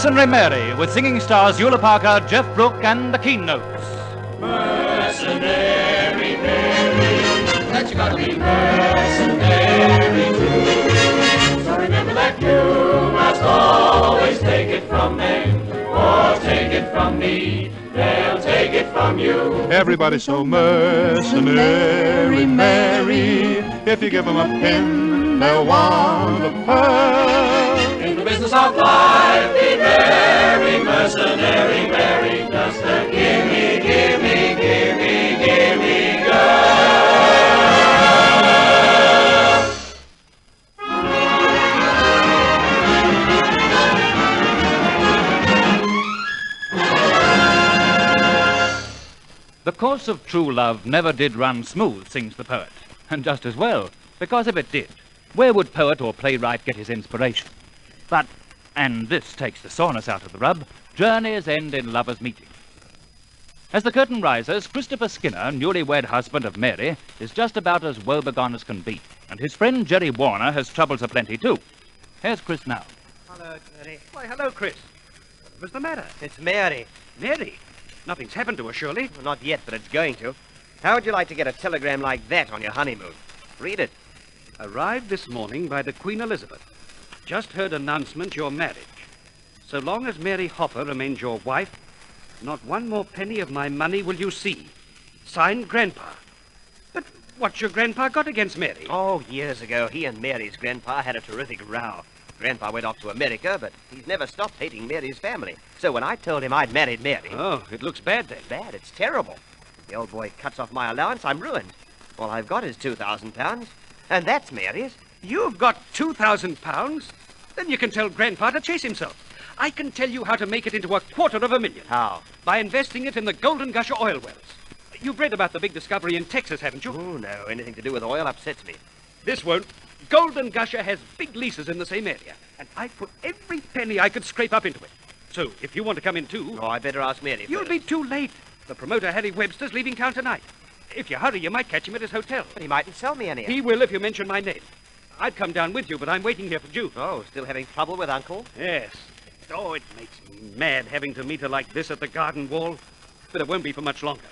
Mercenary Mary, with singing stars Eula Parker, Geoff Brooks, and the Keanotes. Mercenary Mary, that you gotta be mercenary too. So remember that you must always take it from them, or take it from me. They'll take it from you. Everybody's so mercenary, Mary. If you give them a pin, they'll want a pearl. In the business of life, be very mercenary, Mary. Just a gimme, gimme, gimme, gimme girl. The course of true love never did run smooth, sings the poet. And just as well, because if it did, where would poet or playwright get his inspiration? But, and this takes the soreness out of the rub, journeys end in lovers' meeting. As the curtain rises, Christopher Skinner, newlywed husband of Mary, is just about as woebegone as can be. And his friend Jerry Warner has troubles aplenty too. Here's Chris now. Hello, Jerry. Why, hello, Chris. What's the matter? It's Mary. Mary? Nothing's happened to her, surely? Well, not yet, but it's going to. How would you like to get a telegram like that on your honeymoon? Read it. Arrived this morning by the Queen Elizabeth. Just heard announcement your marriage. So long as Mary Hopper remains your wife, not one more penny of my money will you see. Signed, Grandpa. But what's your grandpa got against Mary? Oh, years ago, he and Mary's grandpa had a terrific row. Grandpa went off to America, but he's never stopped hating Mary's family. So when I told him I'd married Mary... Oh, it looks bad then. Bad? It's terrible. The old boy cuts off my allowance, I'm ruined. All I've got is £2,000, and that's Mary's. You've got £2,000? Then you can tell Grandpa to chase himself. I can tell you how to make it into $250,000. How? By investing it in the Golden Gusher oil wells. You've read about the big discovery in Texas, haven't you? Oh, no. Anything to do with oil upsets me. This won't. Golden Gusher has big leases in the same area, and I put every penny I could scrape up into it. So, if you want to come in too... Oh, I better ask Mary You'll first. be too late. The promoter, Harry Webster's, leaving town tonight. If you hurry, you might catch him at his hotel. But he mightn't sell me any. He will if you mention my name. I'd come down with you, but I'm waiting here for June. Oh, still having trouble with Uncle? Yes. Oh, it makes me mad having to meet her like this at the garden wall. But it won't be for much longer.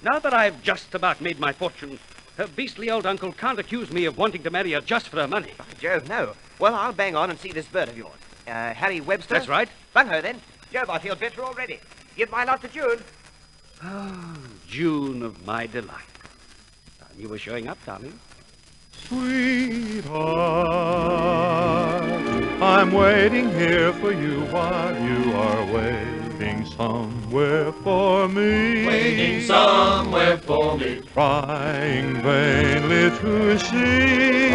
Now that I've just about made my fortune, her beastly old uncle can't accuse me of wanting to marry her just for her money. By Jove, no. Well, I'll bang on and see this bird of yours. Harry Webster? That's right. Bung her, then. Jove, I feel better already. Give my love to June. Oh, June of my delight. You were showing up, darling. Sweetheart, I'm waiting here for you while you are waiting somewhere for me. Waiting somewhere for me. Trying vainly to see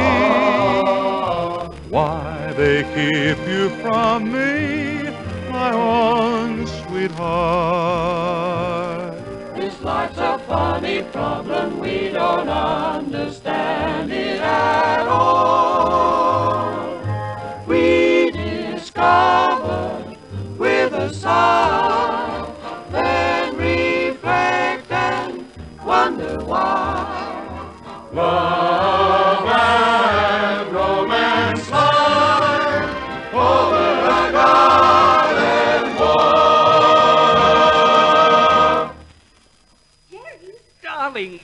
why they keep you from me, my own sweetheart. This life's a funny problem, we don't understand it at all. We discover with a sigh, then reflect and wonder why. Love and romance lie over a garden wall. Jerry! Darling!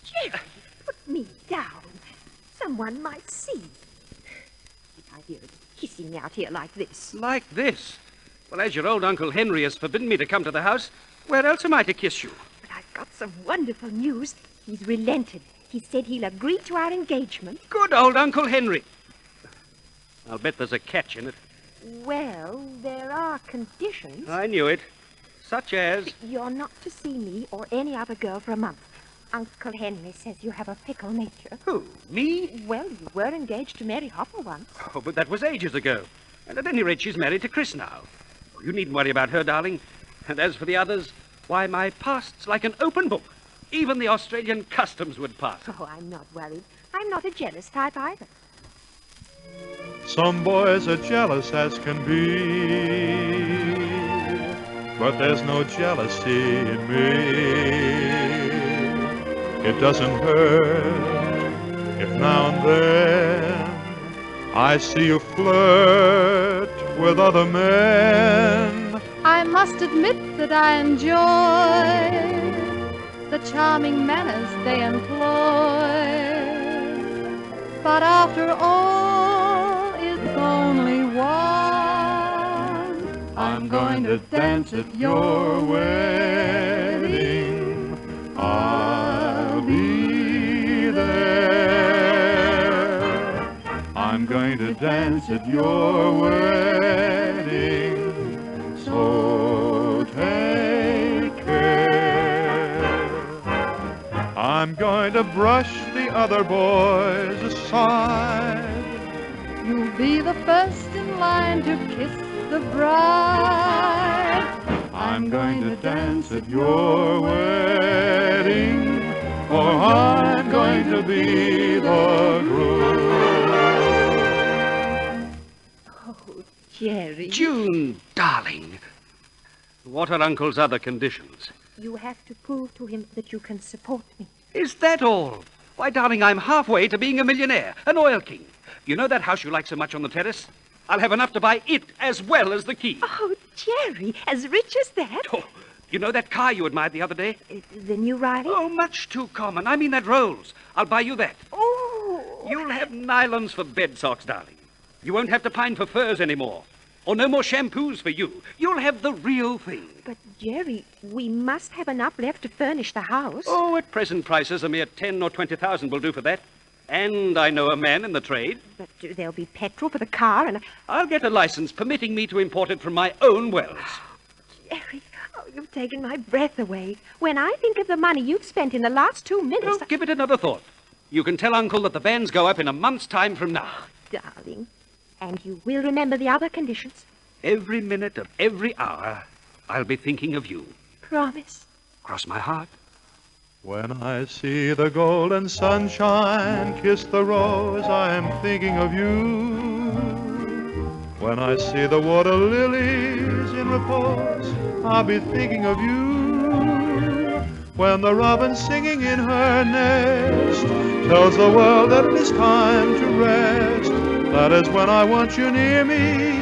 Jerry, put me down. Someone might see. The idea of kissing me out here like this. Like this? Well, as your old Uncle Henry has forbidden me to come to the house, where else am I to kiss you? But I've got some wonderful news. He's relented. He said he'll agree to our engagement. Good old Uncle Henry. I'll bet there's a catch in it. Well, there are conditions. I knew it. Such as... You're not to see me or any other girl for a month. Uncle Henry says you have a fickle nature. Who? Me? Well, you were engaged to Mary Hopper once. Oh, but that was ages ago. And at any rate, she's married to Chris now. You needn't worry about her, darling. And as for the others, why, my past's like an open book. Even the Australian customs would pass. Oh, I'm not worried. I'm not a jealous type either. Some boys are jealous as can be, but there's no jealousy in me. It doesn't hurt if now and then I see you flirt with other men. I must admit that I enjoy the charming manners they employ. But after all, it's only one. I'm going to dance at your wedding. I'll be there. I'm going to dance at your wedding. So take care. I'm going to brush the other boys aside. You'll be the first in line to kiss the bride. I'm going to dance at your wedding, for I'm going to be the groom. Oh, Jerry. June, darling. What are Uncle's other conditions? You have to prove to him that you can support me. Is that all? Why, darling, I'm halfway to being a millionaire, an oil king. You know that house you like so much on the terrace? I'll have enough to buy it as well as the key. Oh, Jerry, as rich as that? Oh, you know that car you admired the other day? The new Riley? Oh, much too common. I mean that Rolls. I'll buy you that. Oh. You'll have nylons for bed socks, darling. You won't have to pine for furs anymore. Or no more shampoos for you. You'll have the real thing. But, Jerry, we must have enough left to furnish the house. Oh, at present prices, a mere 10 or 20,000 will do for that. And I know a man in the trade. But there'll be petrol for the car and... I'll get a license permitting me to import it from my own wells. Jerry, oh, you've taken my breath away. When I think of the money you've spent in the last 2 minutes... Oh, give it another thought. You can tell Uncle that the vans go up in a month's time from now. Darling, and you will remember the other conditions? Every minute of every hour, I'll be thinking of you. Promise? Cross my heart. When I see the golden sunshine kiss the rose, I am thinking of you. When I see the water lilies in repose, I'll be thinking of you. When the robin singing in her nest tells the world that it's time to rest, that is when I want you near me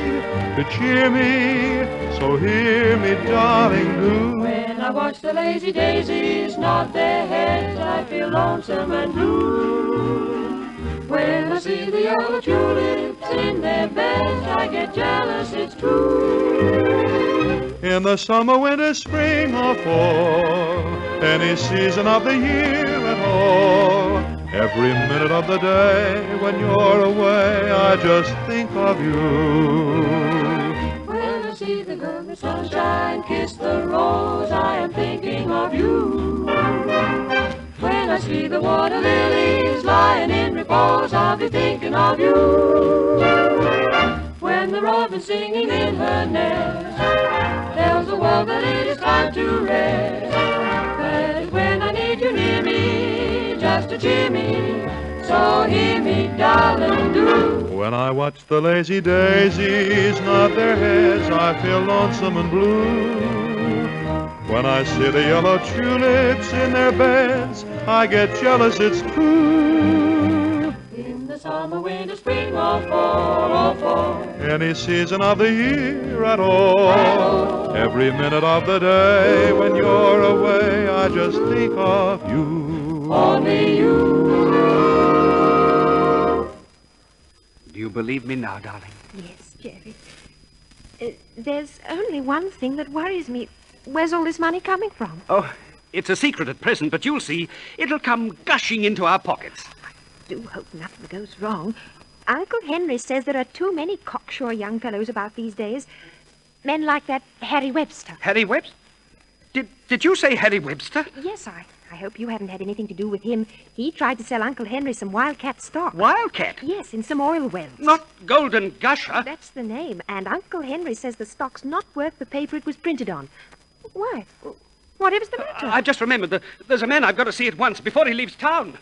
to cheer me. So hear me, darling, do. When I watch the lazy daisies nod their heads, I feel lonesome and blue. When I see the yellow tulips in their beds, I get jealous, it's true. In the summer, winter, spring, or fall, any season of the year at all, every minute of the day when you're away, I just think of you. See the golden sunshine kiss the rose, I am thinking of you. When I see the water lilies lying in repose, I'll be thinking of you. When the robin singing in her nest tells the world that it is time to rest, that is when I need you near me, just to cheer me. So hear me, darling, do. When I watch the lazy daisies nod their heads, I feel lonesome and blue. When I see the yellow tulips in their beds, I get jealous, it's true. In the summer, winter, spring, or fall, any season of the year at all, every minute of the day when you're away, I just think of you. Only you. Do you believe me now, darling? Yes, Jerry. There's only one thing that worries me. Where's all this money coming from? Oh, it's a secret at present, but you'll see. It'll come gushing into our pockets. I do hope nothing goes wrong. Uncle Henry says there are too many cocksure young fellows about these days. Men like that Harry Webster. Harry Webster? Did you say Harry Webster? Yes, I hope you haven't had anything to do with him. He tried to sell Uncle Henry some Wildcat stock. Wildcat? Yes, in some oil wells. Not Golden Gusher? That's the name, and Uncle Henry says the stock's not worth the paper it was printed on. Why? Whatever's the matter? I've just remembered. There's a man I've got to see at once before he leaves town.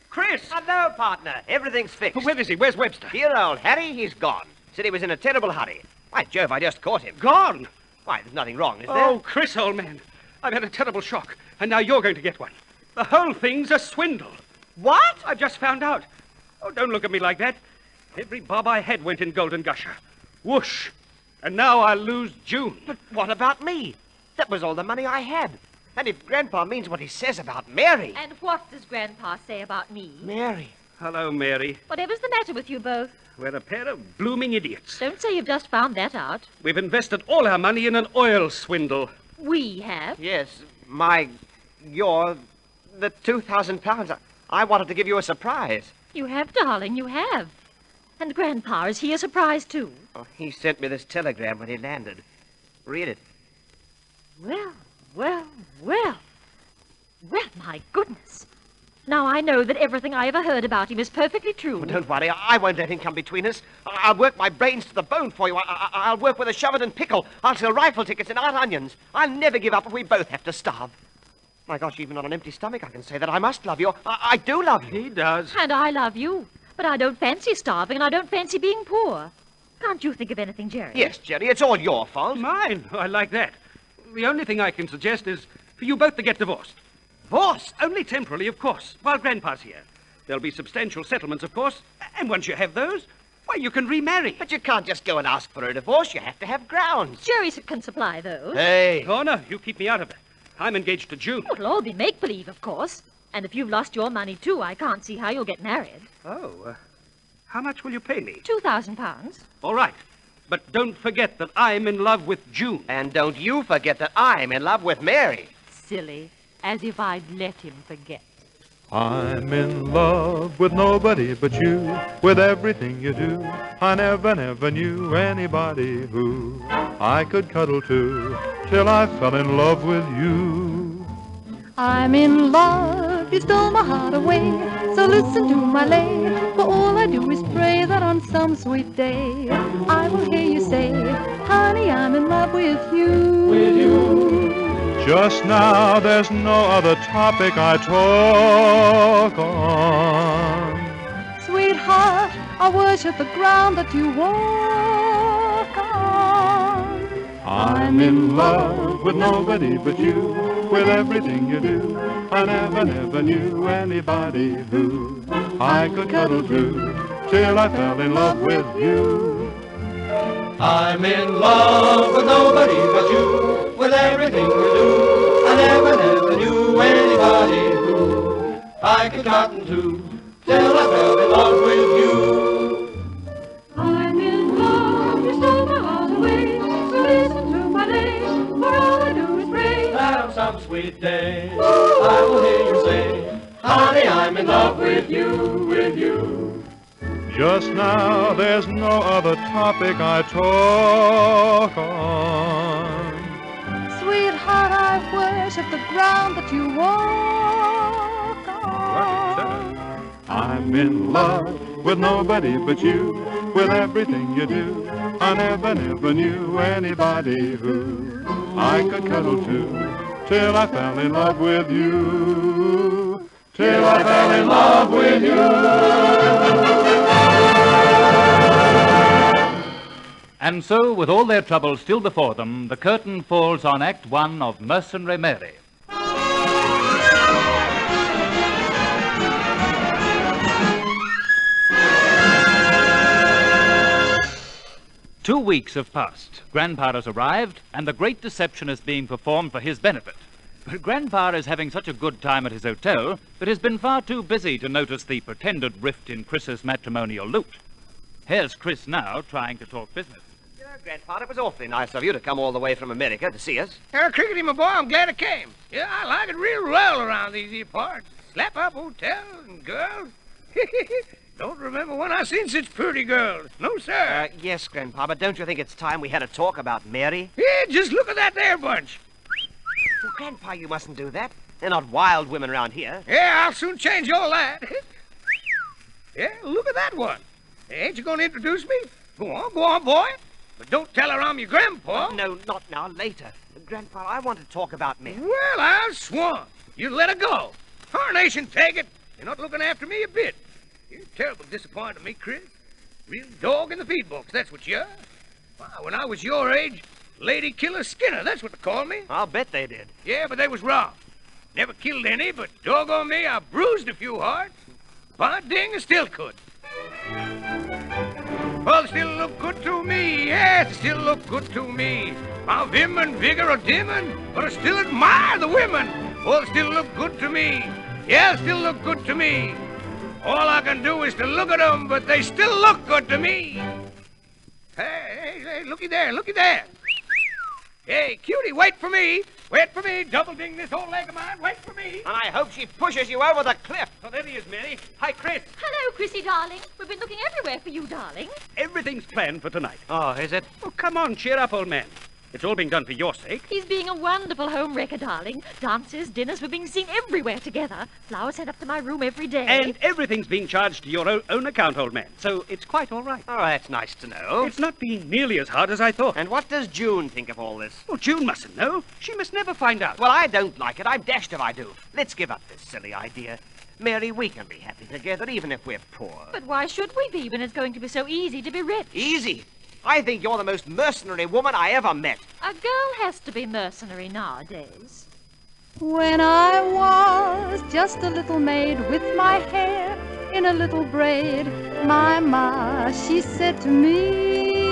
Chris! Hello, partner. Everything's fixed. Where is he? Where's Webster? Dear old Harry, he's gone. Said he was in a terrible hurry. Why, Jove, I just caught him. Gone? Why, there's nothing wrong, is there? Oh, Chris, old man. I've had a terrible shock. And now you're going to get one. The whole thing's a swindle. What? I've just found out. Oh, don't look at me like that. Every bob I had went in Golden Gusher. Whoosh. And now I'll lose June. But what about me? That was all the money I had. And if Grandpa means what he says about Mary... And what does Grandpa say about me? Mary. Hello, Mary. Whatever's the matter with you both? We're a pair of blooming idiots. Don't say you've just found that out. We've invested all our money in an oil swindle. We have. Yes, the 2,000 pounds. I wanted to give you a surprise. You have, darling, you have. And Grandpa, is he a surprise, too? Oh, he sent me this telegram when he landed. Read it. Well, well, well. Well, my goodness. Now I know that everything I ever heard about him is perfectly true. Oh, don't worry. I won't let him come between us. I'll work my brains to the bone for you. I'll work with a shove it and pickle. I'll sell rifle tickets and art onions. I'll never give up if we both have to starve. My gosh, even on an empty stomach, I can say that I must love you. I do love you. He does. And I love you. But I don't fancy starving, and I don't fancy being poor. Can't you think of anything, Jerry? Yes, Jerry, it's all your fault. Mine. I like that. The only thing I can suggest is for you both to get divorced. Divorced? Only temporarily, of course, while Grandpa's here. There'll be substantial settlements, of course, and once you have those, why, you can remarry. But you can't just go and ask for a divorce. You have to have grounds. Jerry can supply those. Hey. Oh, no, you keep me out of it. I'm engaged to June. Well, it'll all be make-believe, of course. And if you've lost your money, too, I can't see how you'll get married. Oh, how much will you pay me? 2,000 pounds. All right. But don't forget that I'm in love with June. And don't you forget that I'm in love with Mary. Silly. As if I'd let him forget. I'm in love with nobody but you, with everything you do. I never knew anybody who I could cuddle to, till I fell in love with you. I'm in love, you stole my heart away, so listen to my lay, for all I do is pray that on some sweet day I will hear you say, honey, I'm in love with you. With you. Just now there's no other topic I talk on. Sweetheart, I worship the ground that you walk on. I'm in love with nobody but you, with everything you do. I never knew anybody who I could cuddle to, till I fell in love with you. I'm in love with nobody but you, with everything we do. I never knew anybody who I could cotton to, till I fell in love with you. I'm in love, you stole my heart away, so listen to my lay, for all I do is pray That on some sweet day I will hear you say, honey, I'm in love with you, with you. Just now there's no other topic I talk on. Sweetheart, I worship the ground that you walk on. I'm in love with nobody but you, with everything you do. I never knew anybody who I could cuddle to, till I fell in love with you. Till I fell in love with you. And so, with all their troubles still before them, the curtain falls on Act One of Mercenary Mary. 2 weeks have passed. Grandpa has arrived, and the great deception is being performed for his benefit. But Grandpa is having such a good time at his hotel that has been far too busy to notice the pretended rift in Chris's matrimonial loot. Here's Chris now, trying to talk business. Grandpa, it was awfully nice of you to come all the way from America to see us. Crickety, my boy, I'm glad I came. Yeah, I like it real well around these here parts. Slap-up hotels and girls. Don't remember when I seen such pretty girls. No, sir. Yes, Grandpa, but don't you think it's time we had a talk about Mary? Yeah, just look at that there bunch. Well, Grandpa, you mustn't do that. They're not wild women around here. Yeah, I'll soon change all that. Yeah, look at that one. Ain't you going to introduce me? Go on, boy. But don't tell her I'm your grandpa. No, not now, later. Grandpa, I want to talk about Mary. Well, I'll swan. You let her go. Tarnation, take it. You're not looking after me a bit. You're terrible disappointed in me, Chris. Real dog in the feed box, that's what you are. Why, when I was your age, Lady Killer Skinner, that's what they called me. I'll bet they did. Yeah, but they was wrong. Never killed any, but doggone me, I bruised a few hearts. But ding, I still could. Well, they still look good to me. Yes, they still look good to me. My vim and vigor are dimming, but I still admire the women. Well, they still look good to me. Yeah, they still look good to me. All I can do is to look at them, but they still look good to me. Hey, looky there, looky there. Hey, cutie, wait for me. Wait for me. Double ding this old leg of mine. Wait for me. And I hope she pushes you over the cliff. Oh, there he is, Mary. Hi, Chris. Hello, Chrissy, darling. We've been looking everywhere for you, darling. Everything's planned for tonight. Oh, is it? Oh, come on, cheer up, old man. It's all being done for your sake. He's being a wonderful home wrecker, darling. Dances, dinners, we're being seen everywhere together. Flowers sent up to my room every day. And everything's being charged to your own account, old man. So it's quite all right. Oh, that's nice to know. It's not being nearly as hard as I thought. And what does June think of all this? Oh, June mustn't know. She must never find out. Well, I don't like it. I'm dashed if I do. Let's give up this silly idea. Mary, we can be happy together, even if we're poor. But why should we be when it's going to be so easy to be rich? Easy? I think you're the most mercenary woman I ever met. A girl has to be mercenary nowadays. When I was just a little maid with my hair in a little braid, my ma, she said to me,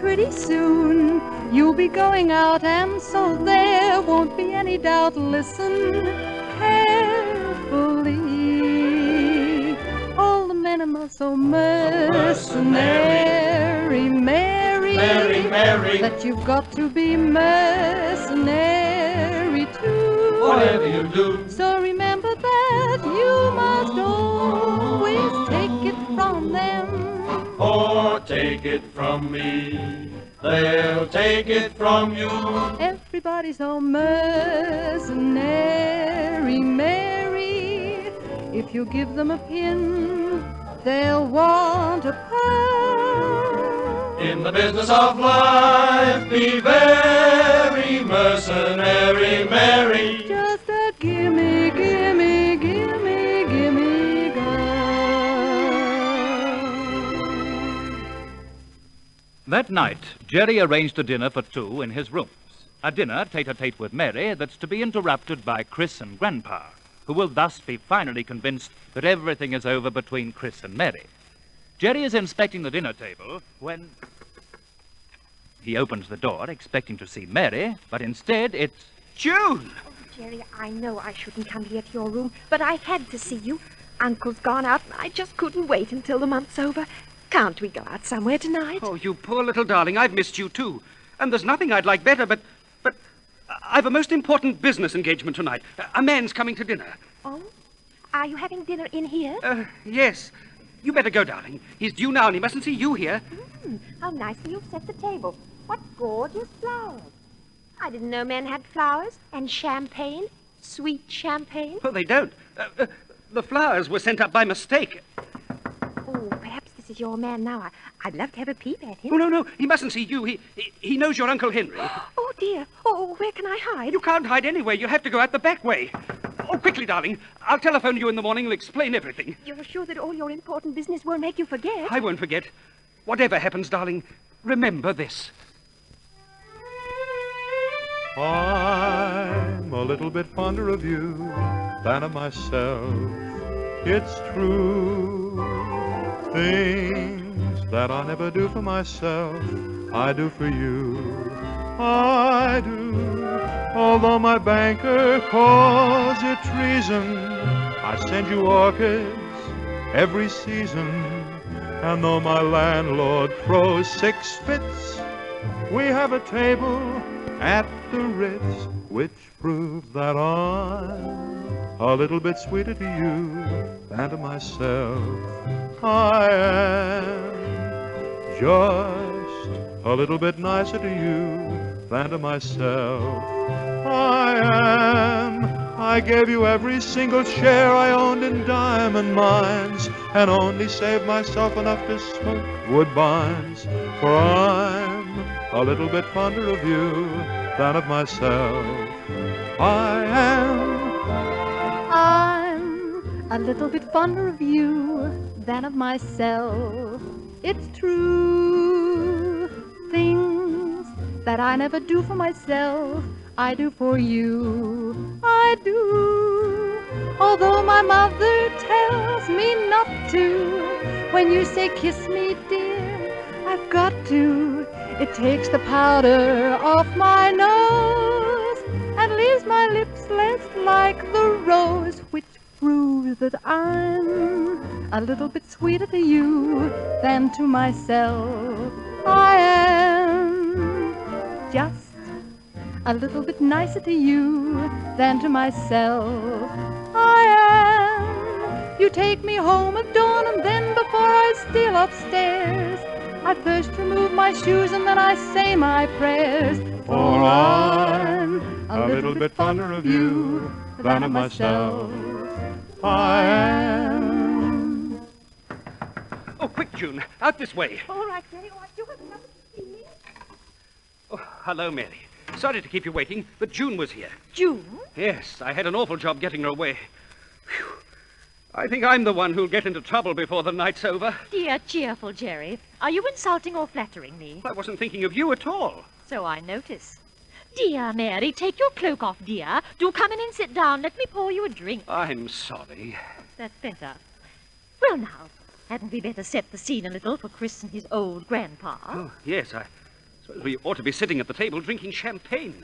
pretty soon you'll be going out, and so there won't be any doubt. Listen carefully. All the men are so mercenary, Mary, Mary, that you've got to be mercenary too. whatever you do. So remember that you must always take it from them. Or take it from me, they'll take it from you. Everybody's so mercenary, Mary. If you give them a pin, they'll want a pound. In the business of life, be very mercenary, Mary. Just a gimme, gimme, gimme, gimme girl. That night, Jerry arranged a dinner for two in his rooms. A dinner tete-a-tete with Mary that's to be interrupted by Chris and Grandpa, who will thus be finally convinced that everything is over between Chris and Mary. Jerry is inspecting the dinner table when he opens the door expecting to see Mary, but instead it's June! Oh, Jerry, I know I shouldn't come here to your room, but I had to see you. Uncle's gone out, and I just couldn't wait until the month's over. Can't we go out somewhere tonight? Oh, you poor little darling. I've missed you, too. And there's nothing I'd like better, but I've a most important business engagement tonight. A man's coming to dinner. Oh? Are you having dinner in here? Yes. You better go, darling. He's due now, and he mustn't see you here. How nicely you've set the table. What gorgeous flowers. I didn't know men had flowers and champagne. Sweet champagne. Well, they don't. The flowers were sent up by mistake. Oh, perhaps this is your man now. I'd love to have a peep at him. Oh, no. He mustn't see you. He knows your Uncle Henry. Oh, dear. Oh, where can I hide? You can't hide anywhere. You'll have to go out the back way. Oh, quickly, darling. I'll telephone you in the morning and explain everything. You're sure that all your important business won't make you forget? I won't forget. Whatever happens, darling, remember this. I'm a little bit fonder of you than of myself. It's true. Things that I never do for myself, I do for you. I do. Although my banker calls it treason, I send you orchids every season. And though my landlord throws 6 fits, we have a table at the Ritz, which proves that I'm a little bit sweeter to you than to myself. I am just a little bit nicer to you than to myself. I gave you every single share I owned in diamond mines, and only saved myself enough to smoke woodbines. For I'm a little bit fonder of you than of myself. I'm a little bit fonder of you than of myself. It's true. Things that I never do for myself, I do for you, I do. Although my mother tells me not to, when you say kiss me, dear, I've got to. It takes the powder off my nose and leaves my lips less like the rose, which proves that I'm a little bit sweeter to you than to myself. I am just a little bit nicer to you than to myself. I am. You take me home at dawn, and then before I steal upstairs, I first remove my shoes and then I say my prayers. For I'm a little bit fonder of you than of myself. I am. Oh, quick, June. Out this way. All right, Mary. Oh, you have nothing to see me. Oh, hello, Mary. Sorry to keep you waiting, but June was here. June? Yes, I had an awful job getting her away. Phew. I think I'm the one who'll get into trouble before the night's over. Dear, cheerful Jerry. Are you insulting or flattering me? I wasn't thinking of you at all. So I notice. Dear Mary, take your cloak off, dear. Do come in and sit down. Let me pour you a drink. I'm sorry. That's better. Well, now, hadn't we better set the scene a little for Chris and his old grandpa? Oh, yes, I suppose we ought to be sitting at the table drinking champagne.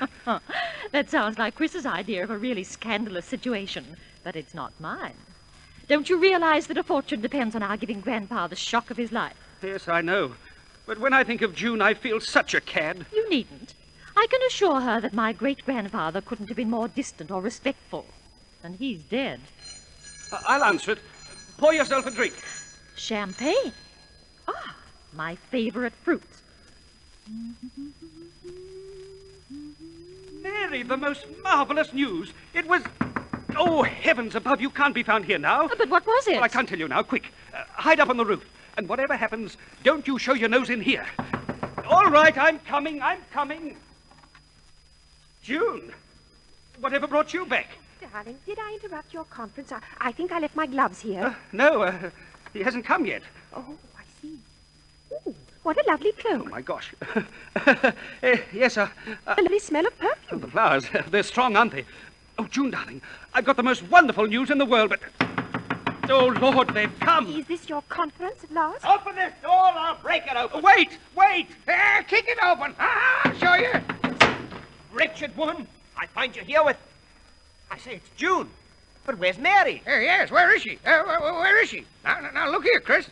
That sounds like Chris's idea of a really scandalous situation, but it's not mine. Don't you realize that a fortune depends on our giving Grandpa the shock of his life? Yes, I know. But when I think of June, I feel such a cad. You needn't. I can assure her that my great-grandfather couldn't have been more distant or respectful. And he's dead. I'll answer it. Pour yourself a drink. Champagne. Ah, my favorite fruit. Mary, the most marvelous news. It was... Oh, heavens above, you can't be found here now. But what was it? Well, I can't tell you now. Quick, hide up on the roof. And whatever happens, don't you show your nose in here. All right, I'm coming. June, whatever brought you back? Darling, did I interrupt your conference? I think I left my gloves here. No, he hasn't come yet. Oh, I see. Ooh, what a lovely cloak. Oh, my gosh. Yes, A lovely smell of perfume. Oh, the flowers, they're strong, aren't they? Oh, June, darling, I've got the most wonderful news in the world, but... Oh, Lord, they've come. Is this your conference at last? Open this door, I'll break it open. Wait! Kick it open. I'll show you. Wretched woman, I find you here with... I say, it's June. But where's Mary? Yes, where is she? Where is she? Now, look here, Chris.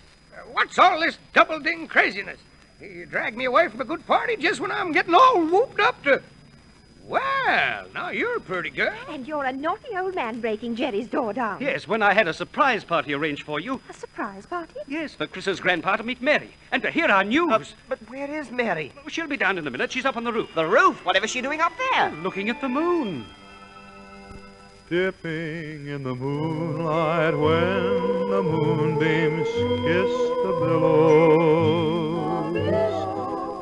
What's all this double-ding craziness? You drag me away from a good party just when I'm getting all whooped up to... Well, now you're a pretty girl. And you're a naughty old man breaking Jerry's door down. Yes, when I had a surprise party arranged for you. A surprise party? Yes, for Chris's grandpa to meet Mary. And to hear our news. But where is Mary? Oh, she'll be down in a minute. She's up on the roof. The roof? Whatever's she doing up there? Looking at the moon. Dipping in the moonlight when the moonbeams kiss the billows.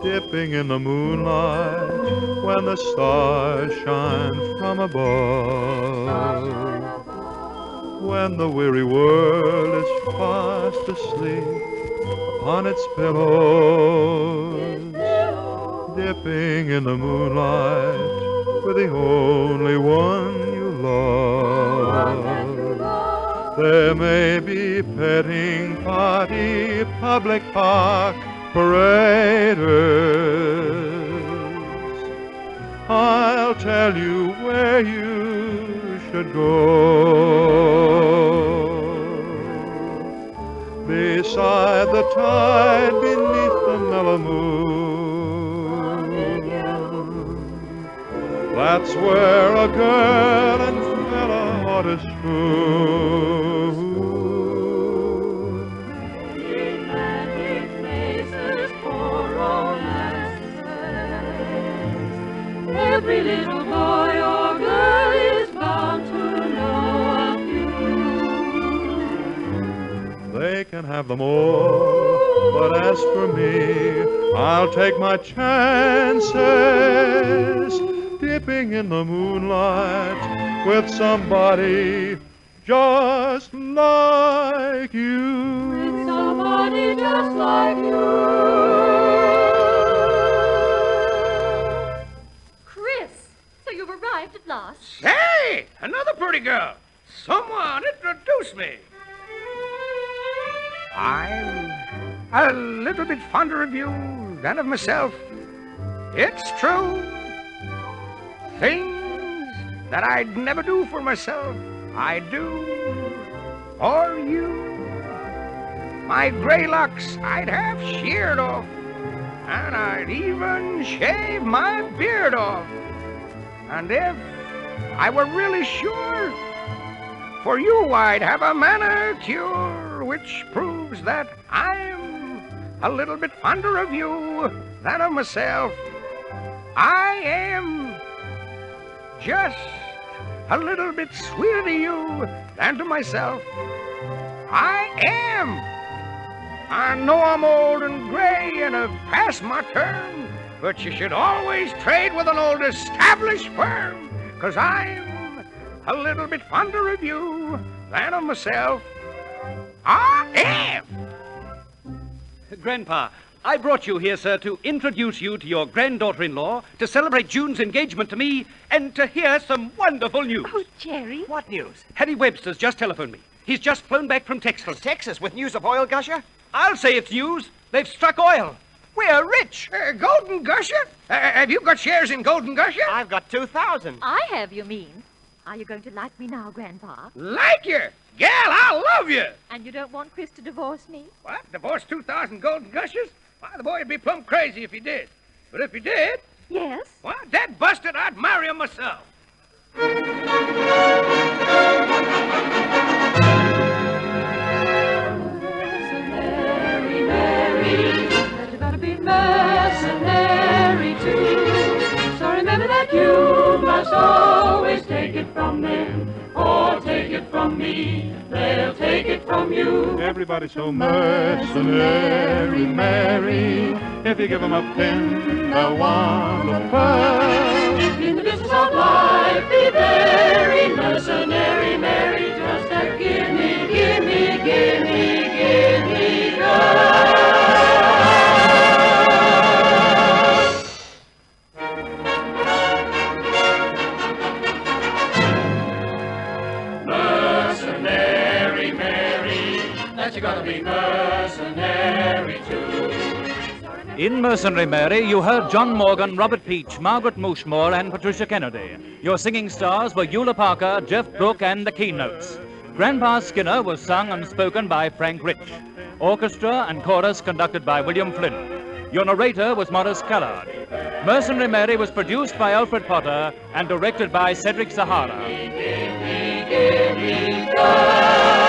Dipping in the moonlight when the stars shine from above. When the weary world is fast asleep upon its pillows. Dipping in the moonlight with the only one you love. There may be petting party, public park paraders. I'll tell you where you should go. Beside the tide, beneath the mellow moon. That's where a girl and fella ought to spoon. Every little boy or girl is bound to know a few. They can have them all, but as for me, I'll take my chances, dipping in the moonlight with somebody just like you. With somebody just like you. Hey, another pretty girl. Someone introduce me. I'm a little bit fonder of you than of myself. It's true. Things that I'd never do for myself, I do for you. My gray locks I'd have sheared off, and I'd even shave my beard off. And if I were really sure, for you I'd have a manicure, which proves that I'm a little bit fonder of you than of myself. I am just a little bit sweeter to you than to myself. I am. I know I'm old and gray and have passed my term, but you should always trade with an old established firm, 'cause I'm a little bit fonder of you than of myself. I am. Grandpa, I brought you here, sir, to introduce you to your granddaughter-in-law, to celebrate June's engagement to me, and to hear some wonderful news. Oh, Jerry. What news? Harry Webster's just telephoned me. He's just flown back from Texas. From Texas with news of oil, Gusher? I'll say it's news. They've struck oil. We're rich. Golden Gusher? Have you got shares in Golden Gusher? I've got 2,000. I have, you mean. Are you going to like me now, Grandpa? Like you? Gal, I love you. And you don't want Chris to divorce me? What? Divorce 2,000 Golden Gushers? Why, the boy'd be plumb crazy if he did. But if he did, Yes? why, that busted, I'd marry him myself. Mercenary Mary, that you gotta be mercenary too. So remember that you must always take it from them, or take it from me. They'll take it from you. Everybody's so mercenary, Mary. If you give them a pin, they'll want a pearl. In the business of life, be very mercenary, Mary. Just a gimme, gimme, gimme, gimme girl. Mercenary Mary, that you gotta be mercenary too. In Mercenary Mary, you heard John Morgan, Robert Peach, Margaret Mooshmore, and Patricia Kennedy. Your singing stars were Eula Parker, Geoff Brooks, and the Keanotes. Grandpa Skinner was sung and spoken by Frank Rich. Orchestra and chorus conducted by William Flynn. Your narrator was Maurice Callard. Mercenary Mary was produced by Alfred Potter and directed by Cedric Sahara. Give me, give me, girl.